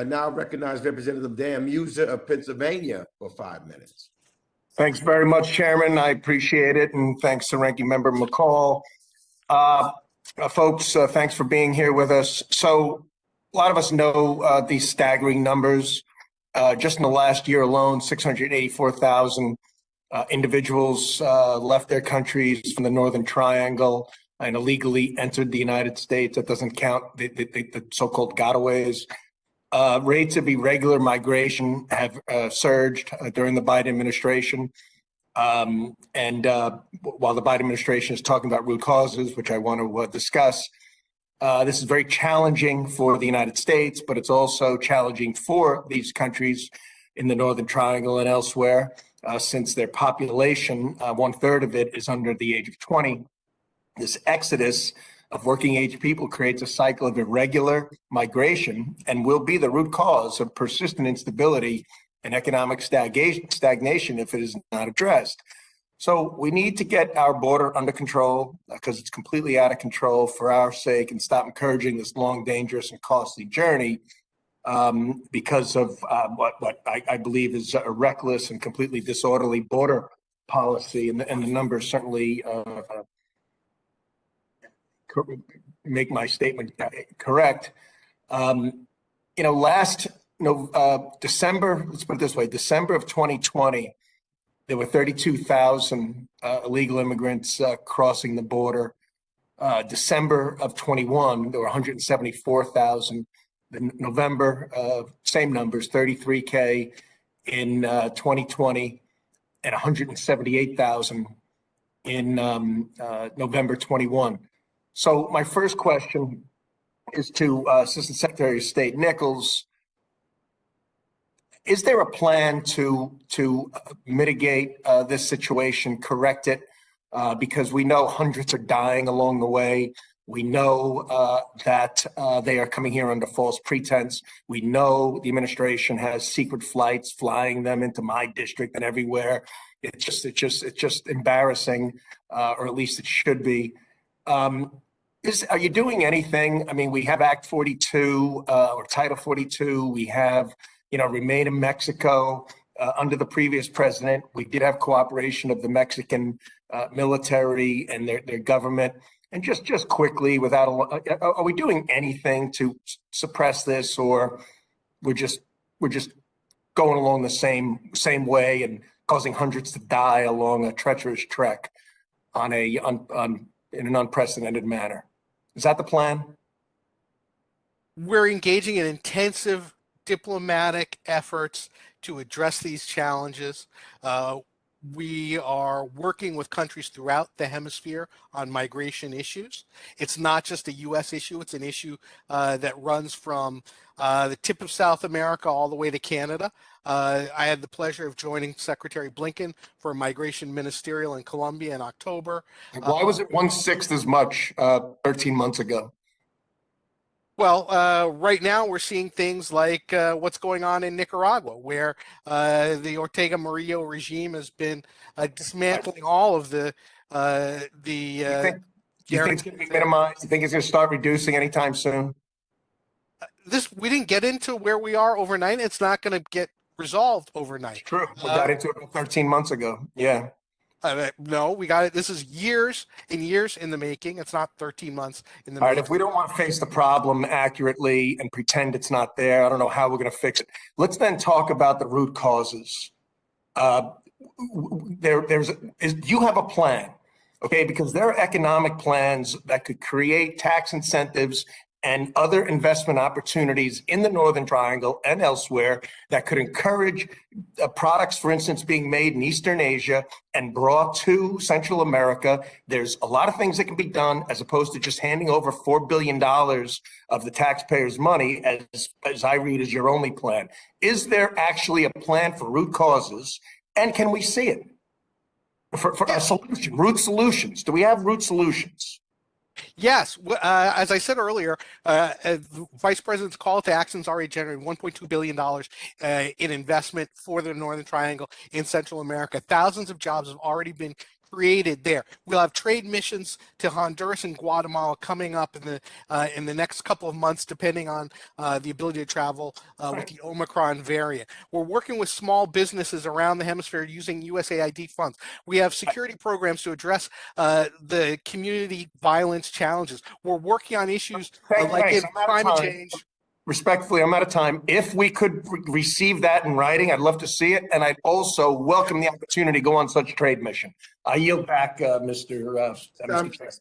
I now recognize Representative Dan Meuser of Pennsylvania for 5 minutes. Thanks very much, Chairman. I appreciate it. And thanks to Ranking Member McCall. Folks, thanks for being here with us. So a lot of us know these staggering numbers. Just in the last year alone, 684,000 individuals left their countries from the Northern Triangle and illegally entered the United States. That doesn't count the so-called gotaways. Rates of irregular migration have surged during the Biden administration. While the Biden administration is talking about root causes, which I want to discuss, this is very challenging for the United States, but it's also challenging for these countries in the Northern Triangle and elsewhere, since their population, 1/3 of it is under the age of 20. This exodus of working age people creates a cycle of irregular migration and will be the root cause of persistent instability and economic stagnation if it is not addressed. So we need to get our border under control because it's completely out of control for our sake, and stop encouraging this long, dangerous, and costly journey because of what I believe is a reckless and completely disorderly border policy. And the numbers certainly make my statement correct. Last December, let's put it this way, December of 2020, there were 32,000 illegal immigrants crossing the border. December of 21, there were 174,000. November, same numbers, 33K in 2020 and 178,000 in November 21. So my first question is to Assistant Secretary of State Nichols. Is there a plan to mitigate this situation, correct it? Because we know hundreds are dying along the way. We know that they are coming here under false pretense. We know the administration has secret flights flying them into my district and everywhere. It's just embarrassing, or at least it should be. Are you doing anything? I mean, we have Act 42 or Title 42. We have, Remain in Mexico under the previous president. We did have cooperation of the Mexican military and their government. And just quickly, are we doing anything to suppress this, or we're just going along the same way and causing hundreds to die along a treacherous trek in an unprecedented manner? Is that the plan? We're engaging in intensive diplomatic efforts to address these challenges. We are working with countries throughout the hemisphere on migration issues. It's not just a U.S. issue. It's an issue that runs from the tip of South America all the way to Canada. I had the pleasure of joining Secretary Blinken for a migration ministerial in Colombia in October. Why was it 1/6 as much 13 months ago? Well, right now we're seeing things like what's going on in Nicaragua, where the Ortega Murillo regime has been dismantling all of the. You think it's going to be minimized? You think it's going to start reducing anytime soon? We didn't get into where we are overnight. It's not going to get resolved overnight. It's true. We got into it 13 months ago. Yeah. No, we got it. This is years and years in the making. It's not 13 months in the making. All right, if we don't want to face the problem accurately and pretend it's not there, I don't know how we're going to fix it. Let's then talk about the root causes. You have a plan, okay? Because there are economic plans that could create tax incentives and other investment opportunities in the Northern Triangle and elsewhere that could encourage products, for instance, being made in Eastern Asia and brought to Central America. There's a lot of things that can be done as opposed to just handing over $4 billion of the taxpayers' money, as I read as your only plan. Is there actually a plan for root causes, and can we see it? For a solution, root solutions. Do we have root solutions? Yes, as I said earlier, Vice President's call to action has already generated $1.2 billion in investment for the Northern Triangle in Central America. Thousands of jobs have already been created there. We'll have trade missions to Honduras and Guatemala coming up in the next couple of months, depending on the ability to travel with the Omicron variant. We're working with small businesses around the hemisphere using USAID funds. We have security programs to address the community violence challenges. We're working on issues like Thanks. I'm out of climate time. change. Respectfully, I'm out of time. If we could receive that in writing, I'd love to see it. And I'd also welcome the opportunity to go on such a trade mission. I yield back, Mr. Chair.